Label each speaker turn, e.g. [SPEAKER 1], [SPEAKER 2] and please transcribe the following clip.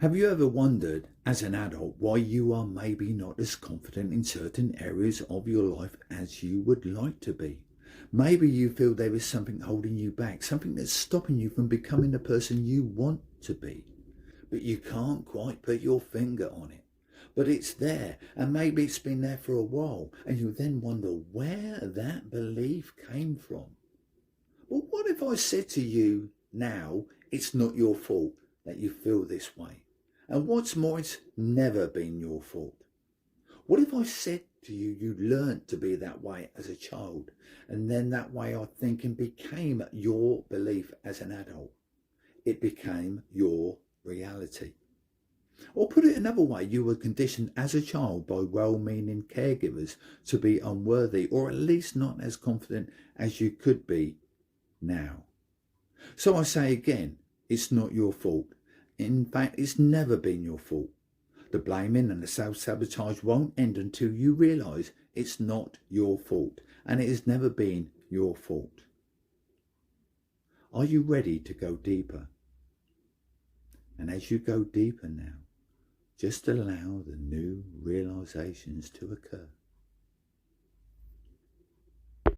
[SPEAKER 1] Have you ever wondered, as an adult, why you are maybe not as confident in certain areas of your life as you would like to be? Maybe you feel there is something holding you back, something that's stopping you from becoming the person you want to be, but you can't quite put your finger on it. But it's there, and maybe it's been there for a while, and you then wonder where that belief came from. Well, what if I said to you now, it's not your fault that you feel this way? And what's more, it's never been your fault. What if I said to you, you learnt to be that way as a child, and then that way of thinking became your belief as an adult? It became your reality. Or put it another way, you were conditioned as a child by well-meaning caregivers to be unworthy, or at least not as confident as you could be now. So I say again, it's not your fault. In fact, it's never been your fault. The blaming and the self-sabotage won't end until you realise it's not your fault, and it has never been your fault. Are you ready to go deeper? And as you go deeper now, just allow the new realisations to occur.